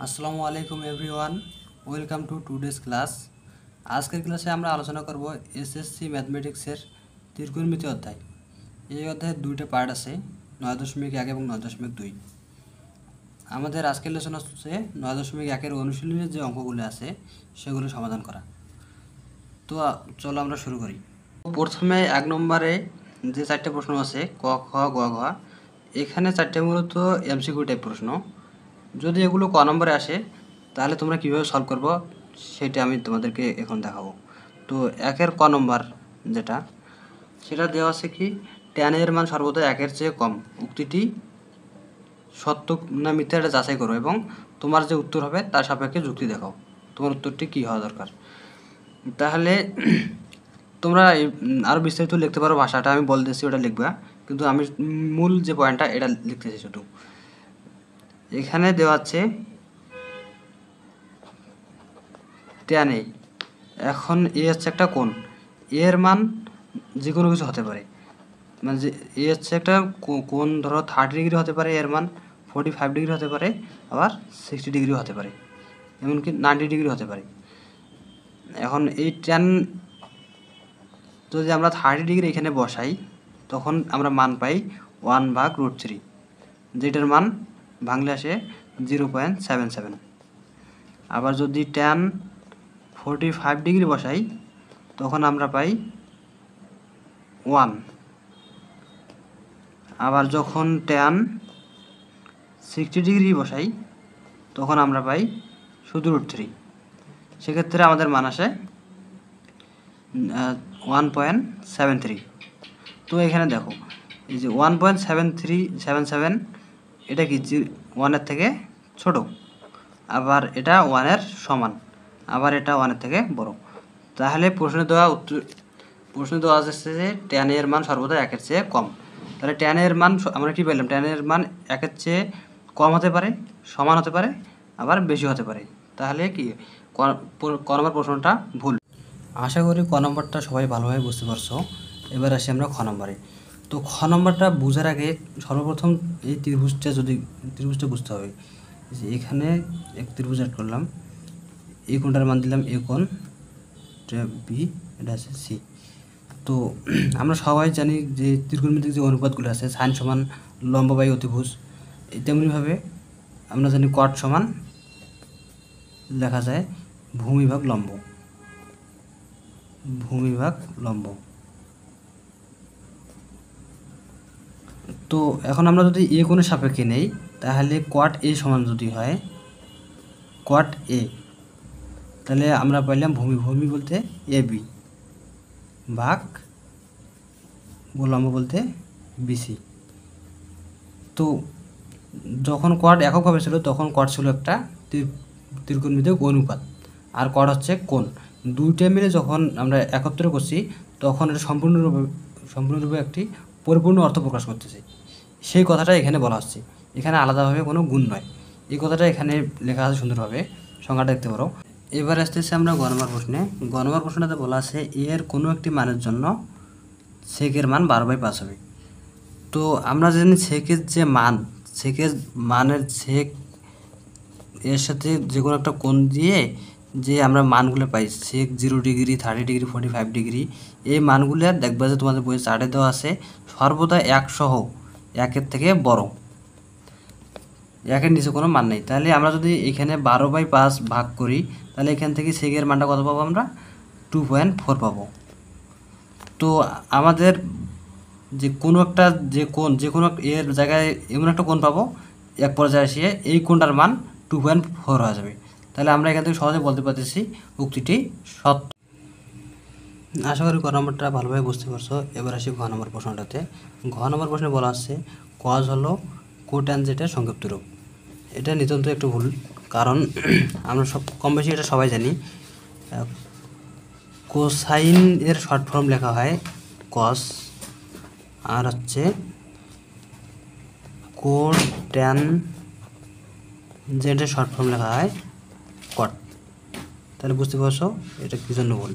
আসসালামু আলাইকুম everyone, welcome to today's class. আজকের ক্লাসে আমরা আলোচনা করব এসএসসি ম্যাথমেটিক্সের ত্রিকোণমিতি অধ্যায়। এই অধ্যায়ের দুইটা পার্ট আছে, 9.1 এবং 9.2। আমাদের আজকের লেসন হচ্ছে 9.1-এর অনুশীলনের যে অঙ্কগুলো আছে সেগুলো সমাধান করা। তো চলো আমরা শুরু করি। প্রথমে 1 নম্বরে যে 4টে প্রশ্ন আছে ক, খ, গ, ঘ, এখানে 4টে মূলত এমসিকিউ টাইপ প্রশ্ন। যদি এগুলো ক নম্বরে আসে তাহলে তোমরা কীভাবে সলভ করবো সেটা আমি তোমাদেরকে এখন দেখাবো। তো 1-এর ক নম্বর যেটা, সেটা দেওয়া আছে কি, tan এর মান সর্বদা 1-এর চেয়ে কম, উক্তিটি সত্য না মিথ্যা এটা যাচাই করো এবং তোমার যে উত্তর হবে তার সাপেক্ষে যুক্তি দেখাও। তোমার উত্তরটি কী হওয়া দরকার। তাহলে তোমরা আরও বিস্তারিত লিখতে পারো, ভাষাটা আমি বলতেছি ওটা লিখবা, কিন্তু আমি মূল যে পয়েন্টটা এটা লিখতেছি শুধু। এখানে দেওয়া আছে tan a। এখন এ হচ্ছে একটা কোণ, এর মান যে কোনো কিছু হতে পারে, মানে যে এ হচ্ছে একটা কোণ, ধরো 30 ডিগ্রি হতে পারে, এর মান 45 ডিগ্রি হতে পারে, আবার 60 ডিগ্রি হতে পারে, এমনকি 90 ডিগ্রি হতে পারে। এখন এই tan যদি আমরা 30 ডিগ্রি এখানে বসাই তখন আমরা মান পাই 1/√3, যেটার মান বাংলা আসে 0.77। আবার যদি tan 45 ডিগ্রি বসাই তখন আমরা পাই 1। আবার যখন tan 60 ডিগ্রি বসাই তখন আমরা পাই শুধু √3। সেক্ষেত্রে আমাদের মান আসে 1.73। তো এখানে দেখো এই যে 1.7377, এটা কি 1-এর থেকে ছোট, আবার এটা 1-এর সমান, আবার এটা 1-এর থেকে বড়। তাহলে প্রশ্নে দেওয়া যাচ্ছে যে tan এর মান সর্বদা 1-এর চেয়ে কম। তাহলে tan এর মান আমরা কি পেলাম, tan এর মান 1-এর চেয়ে কম হতে পারে, সমান হতে পারে, আবার বেশি হতে পারে। তাহলে কি ক নম্বর প্রশ্নটা ভুল। আশা করি ক নম্বরটা সবাই ভালোভাবে বুঝতে পারছো। এবার আসি আমরা খ নম্বরে। তো খ নম্বরটা বোঝার আগে সর্বপ্রথম এই ত্রিভুজটা বুঝতে হবে। এখানে এক ত্রিভুজ অ্যাড করলাম, এই কোণটার মান দিলাম এ কোণ, বি, এটা আছে সি। তো আমরা সবাই জানি যে ত্রিকোণমিতিক যে অনুপাতগুলো আছে, সাইন সমান লম্ব বাই অতিভুজ, তেমনিভাবে আমরা জানি কট সমান লেখা যায় ভূমি ভাগ লম্ব। তো এখন আমরা যদি এ কোণের সাপেক্ষে নেই তাহলে কোয়াট এ সমান যদি হয় কোয়াট এ, তাহলে আমরা পাইলাম ভূমি বলতে এ বি ভাগ লম্ব বলতে বিসি। তো যখন কোয়াট এককভাবে ছিল তখন কোয়াট ছিল একটা ত্রিকোণমিতিক অনুপাত, আর কোয়াট হচ্ছে কোণ। দুইটা মিলে যখন আমরা একত্র করছি তখন এটা সম্পূর্ণরূপে একটি পরিপূর্ণ অর্থ প্রকাশ করতেছে, সেই কথাটা এখানে বলা হচ্ছে। এখানে আলাদাভাবে কোনো গুণ নয়, এই কথাটা এখানে লেখা আছে সুন্দরভাবে, সংজ্ঞাটা দেখতে পারো। এবার আসতেছে আমরা গ নম্বর প্রশ্নে। গ নম্বর প্রশ্নটাতে বলা আছে এর কোনো একটি মানের জন্য সেকের মান 12/5 হবে। তো আমরা জানি সেকের যে মান, সেকের মানের সেক এর সাথে যে কোনো একটা কোণ দিয়ে যে আমরা মানগুলো পাই, সেক 0 ডিগ্রি, 30 ডিগ্রি, 45 ডিগ্রি, এই মানগুলো দেখবা যে তোমাদের বইয়ে চার্টে দেওয়া আছে সর্বদা 1 সহ, 1-এর থেকে বড়, 1-এর নিচে কোনো মান নেই। তাহলে আমরা যদি এখানে 12/5 ভাগ করি তাহলে এখান থেকে সেকের মানটা কত পাবো, আমরা 2.4 পাবো। তো আমাদের যে কোনো একটা যে কোনো এর জায়গায় এমন একটা কোণ পাবো, এক পর্যায়ে আসিয়ে এই কোণটার মান 2.4 হয়ে যাবে। তাহলে আমরা এখান থেকে সহজে বলতে পারতেছি উক্তিটি সত্য। আশা করি গ নম্বরটা ভালোভাবে বুঝতে পারছো। এবার আসি ঘ নম্বর প্রশ্নটাতে। ঘ নম্বর প্রশ্নে বলা আছে কজ হলো কোট্যানজেন্টের সংক্ষিপ্ত রূপ। এটা নিতান্ত একটু ভুল, কারণ আমরা কম বেশি এটা সবাই জানি। কোসাইন এর শর্ট ফর্ম লেখা হয় কস, আর হচ্ছে কোট্যানজেন্টের শর্ট ফর্ম লেখা হয় কট। তাহলে বুঝতে পারছো এটা কী জন্য ভুল।